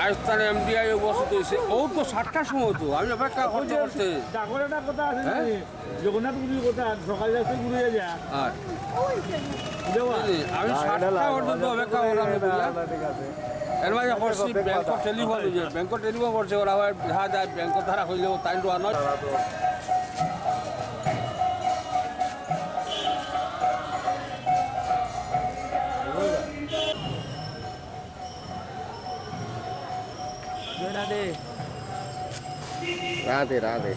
Rajasthan MDI অবস্থিত হয়েছে ও তো 7টার সময় তো আমি অপেক্ষা করতে করতে একটা কথা আছে জগন্নাথ গুরুর কথা সকাল যাচ্ছে ঘুরে যা আর আমি 7টা পর্যন্ত অপেক্ষা করলাম এর মাঝে করছি ব্যাংকত টেলিফোন ব্যাংকত টেলিফোন করছে ওরা আবার দেখা যায় ব্যাংকত ধারা হইলেও তাই তো আনার राधे राधे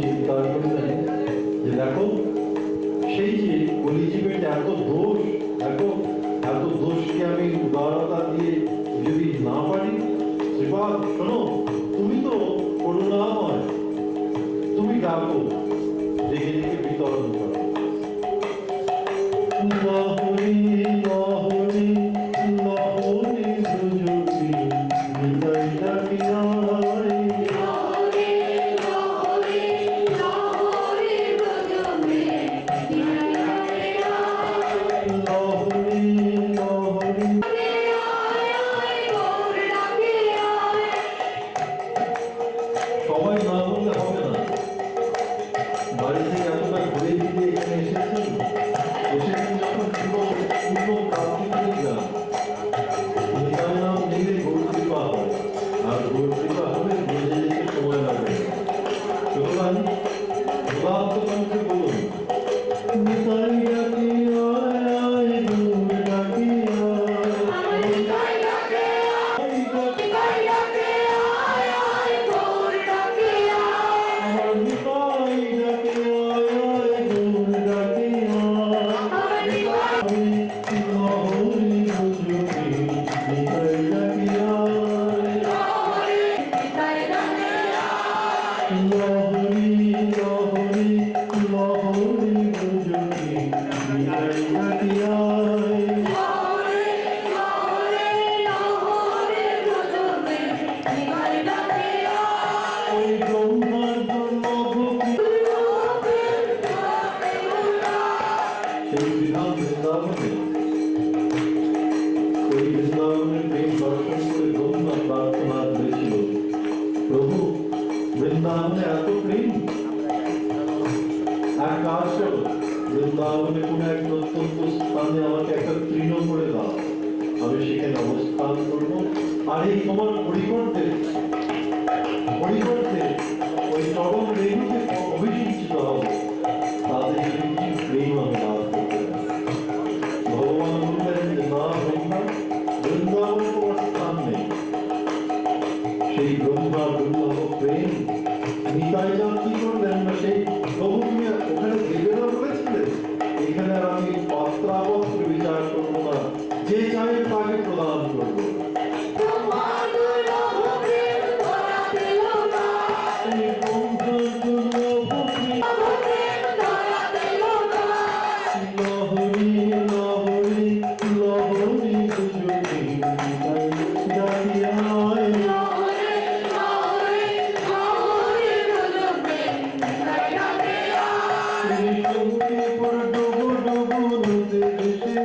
চিন্তা করলেন যে দেখো সেই যে কলিজীবের এত দোষ, দেখো এত দোষকে আমি উদারতা দিয়ে যদি না পারি, শ্রীপাদ শোনো, তুমি তো করুণাময়, তুমি ডাকো, ডেকে ডেকে বিতরণ করো। লাহরি লাহরি লাহরি সুজুকি নিতাই ডাকিনারে সবাই না বললে হবে না। বাড়ি থেকে এতটা ঘুরে ফিরে এখানে এসেছেন, এসেছেন যখন পুরো প্রাকৃতিক গান। নিতাই নাম নিলে গৌর কৃপা হয়, আর গৌর কৃপা হলে বুঝে যেতে সময় লাগবে। সুতরাং ভগবান্ত কণ্ঠে বলুন, নিতাই ডাকি আয় আয় গৌর ডাকি আয়, নিতাই ডাকি আয় আয় গৌর ডাকি আয়, নিতাই ডাকি আয় আয় গৌর ডাকি আয়, লাহরি সুজুকি নিতাই ডাকি আয়, লাহরি লাহরি লাহরি সুজুকি নিতাই ডাকি আয়। ওই ব্রহ্মার জন্য সেই বিধান বৃন্দাবনে, ওই বৃন্দাবনের প্রেম দর্শন করে ব্রহ্মা প্রার্থনা করেছিল, প্রভু বৃন্দাবনে এত প্রেম, এক কাজ করো, বৃন্দাবনে কোনো এক অত্যন্ত স্থানে আমাকে একটা তৃণ করে দাও, আমি সেখানে অবস্থান করবো, আর এই তোমার পরিবর্তে ওই চরম রেণুকে অভিষিঞ্চিত হবো, তাদের যদি কিছু প্রেম আমি লাভ করতে পারি। ভগবান বললেন যে না ব্রহ্মা, বৃন্দাবনে তোমার স্থান নেই। সেই ব্রহ্মা দুর্লভ প্রেম নিতাই যান কি করলেন না, সেই প্রভু তুমি ওখানে দেবে না বলেছিলে, এখানে আর আমি পাত্রাপত্র বিচার করবো না, যে চাই তাকে প্রদান করবো। এই ব্রহ্মার দুর্লভ প্রেম, লাহরি লাহরি লাহরি সুজুকি নিতাই ডাকি আয়, শ্রী শক্তিপুর ডুবু ডুবু নদী ভেসে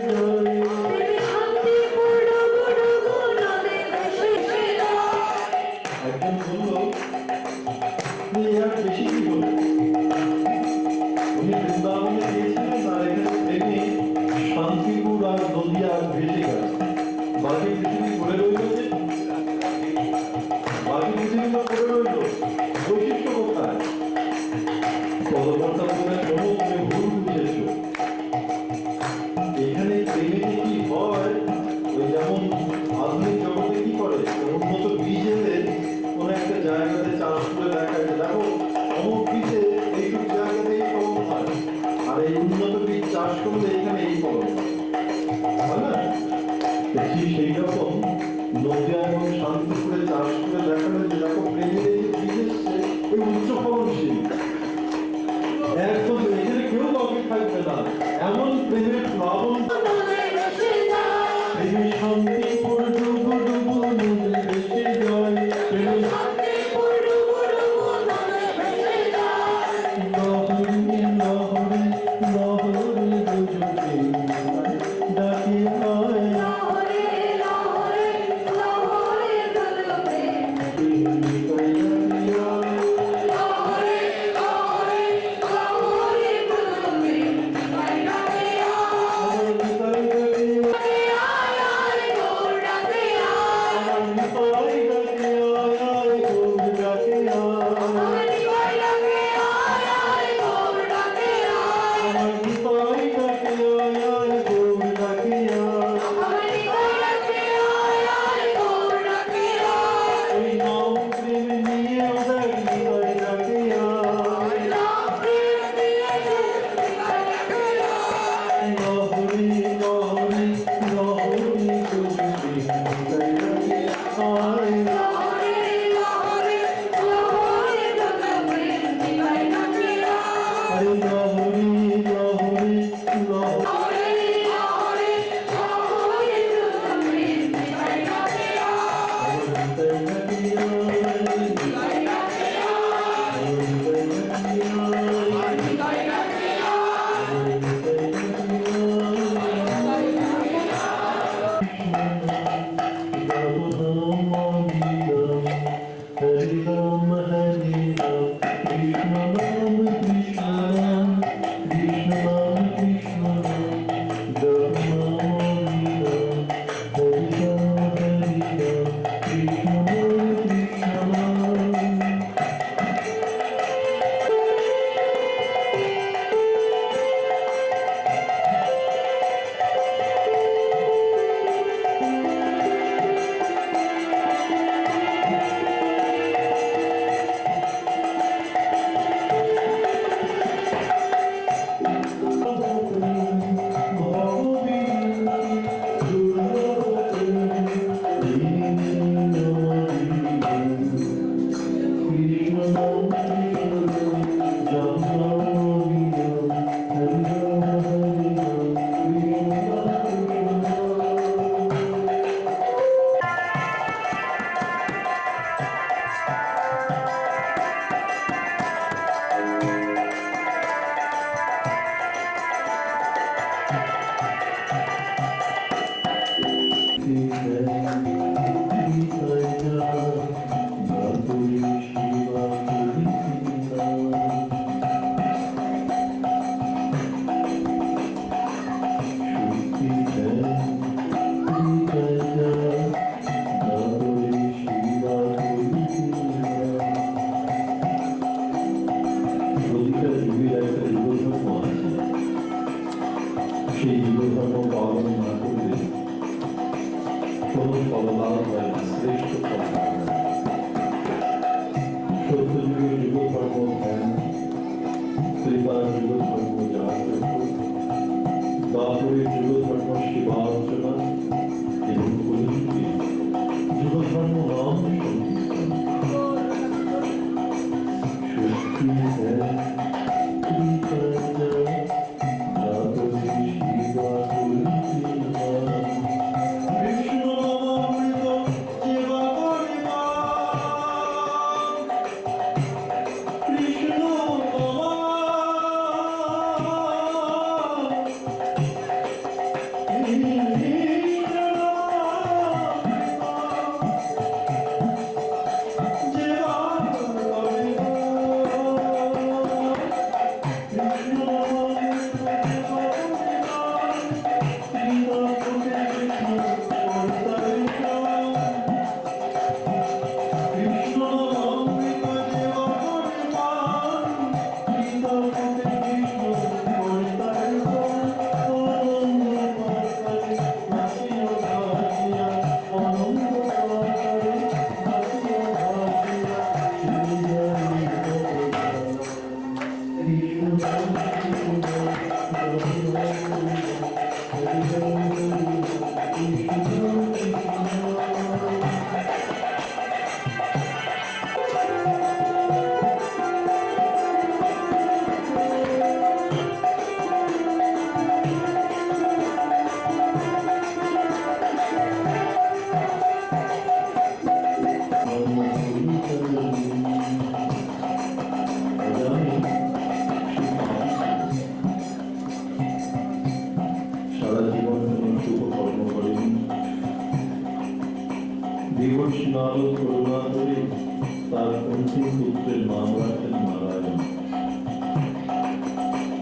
অন্তিম পুত্রের নাম রাখেন নারায়ণ।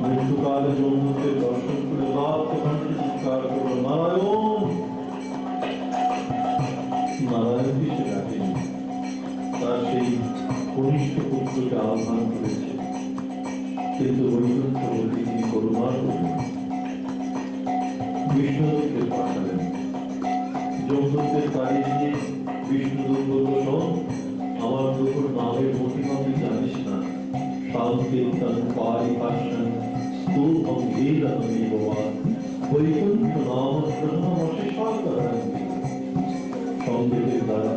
মৃত্যুকালে যমুনাকে দর্শন করে লাভ চিৎকার করল নারায়ণ। নারায়ণকে সে ডাকেনি, তার সেই কনিষ্ঠ পুত্রকে আহ্বান করেছে, কিন্তু বৈকুণ্ঠ বলতে তিনি করুণা করলেন, বিষ্ণুদূতকে পাঠালেন। যমদূতের কাজে গিয়ে বিষ্ণুদূত বলল, শোন, আমার দুপুর নামের মহিমা তুই জানিস না। সাংকেতান পারিভাষণ স্তূপম ভেদানমি ভবান বৈকুণ্ঠ নাম ব্রহ্মমশি সাগরান্তি। সংকেতের দ্বারা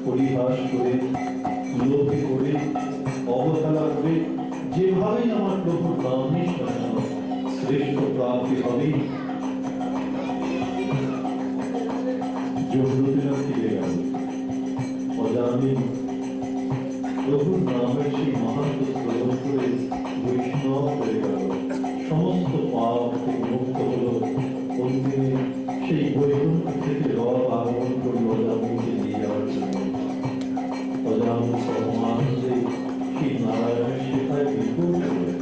পরিহাস করে, লোভে করে, অবহেলা করে যেভাবেই আমার প্রভুর নাম নিস না কেন, শ্রেষ্ঠ প্রাপ্তি হবেই। যমদূতেরা ফিরে গেল, অজানে প্রভুর নামের সেই মাহাত্ম্য শ্রবণ করে বৈষ্ণব হয়ে গেল, সমস্ত পাপ থেকে মুক্ত হল। অন্তিমে সেই বৈকুণ্ঠ থেকে রব আগমন করল অজামিকে নিয়ে যাওয়ার জন্য। অজামি পরমানন্দে সেই নারায়ণের সেখায় বিপুল করে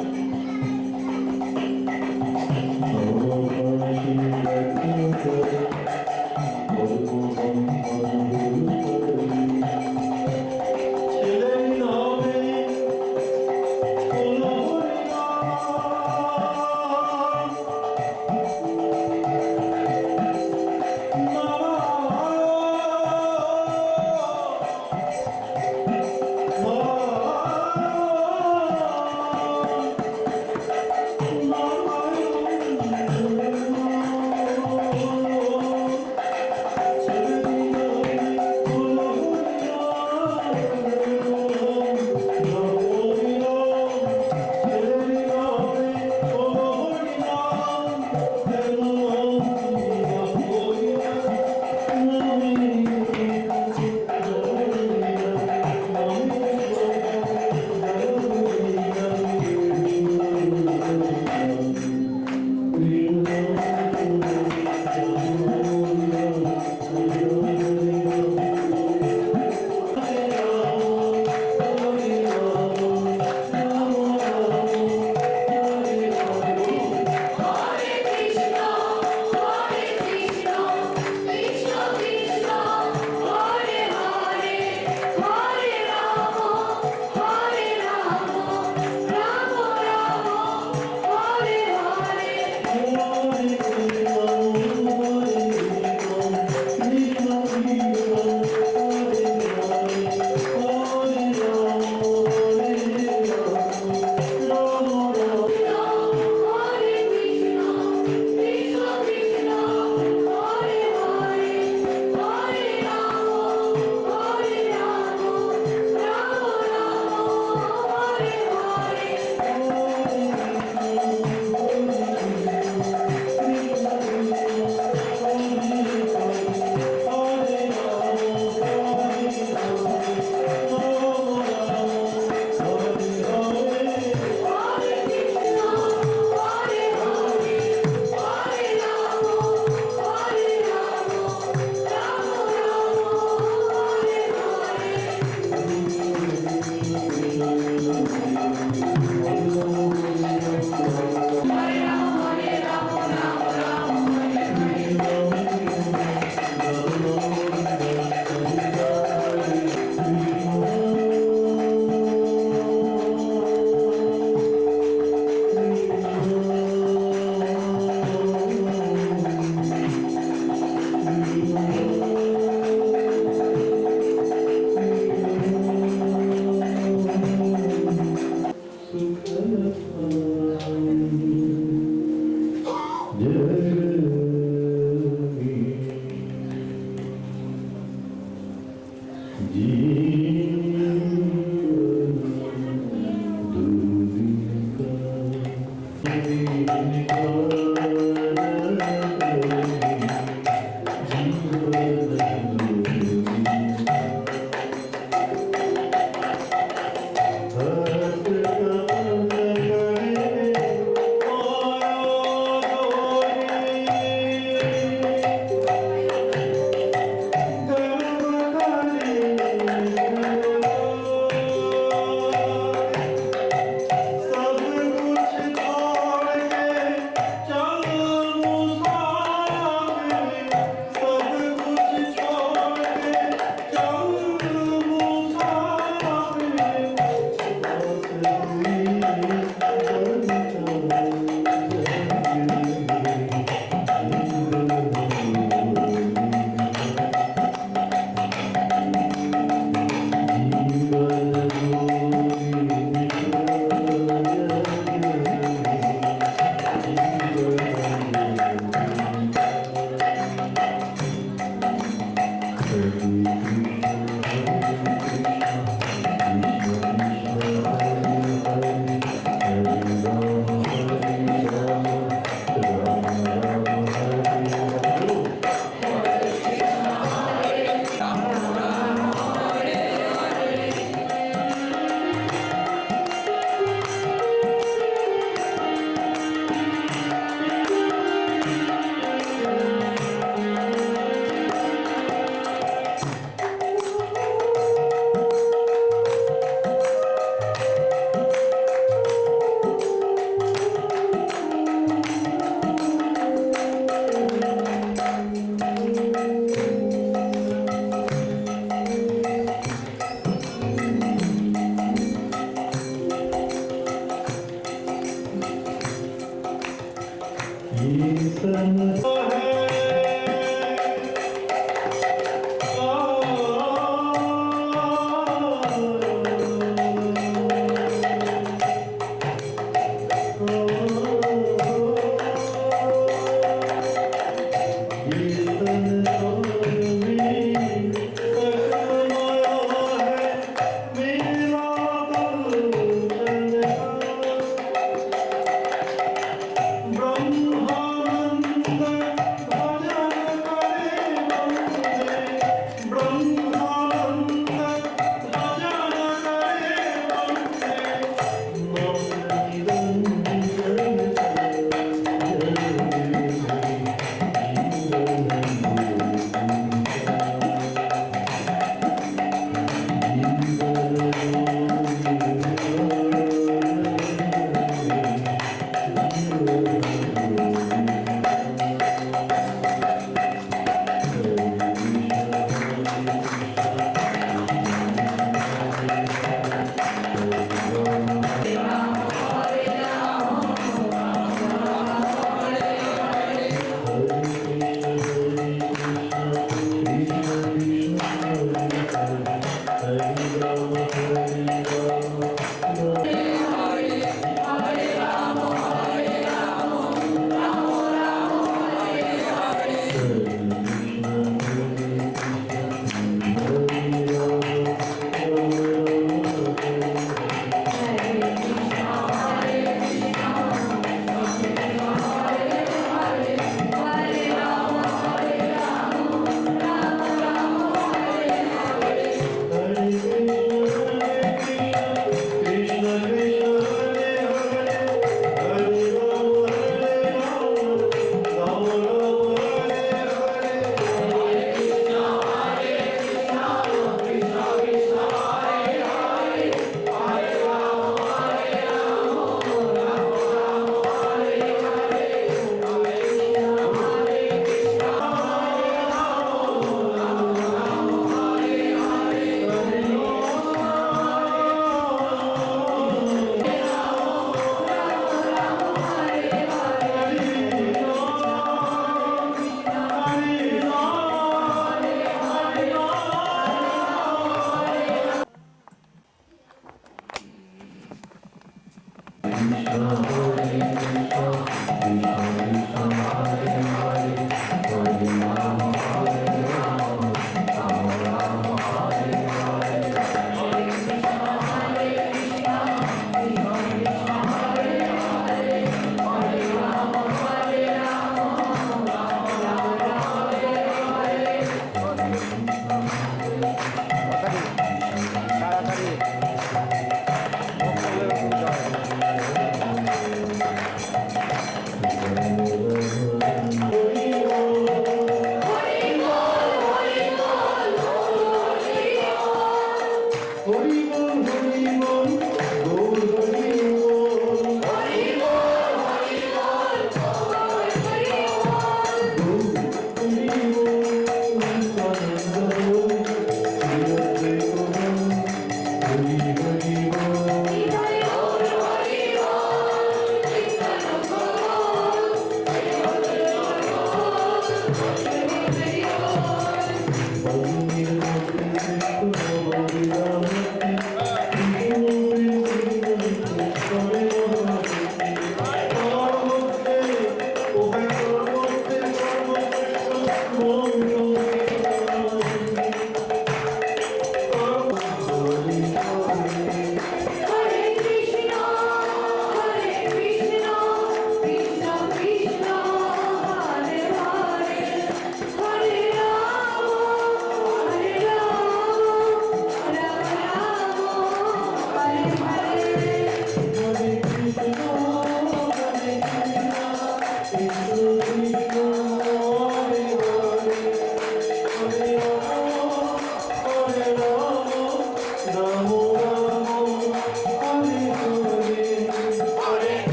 Namo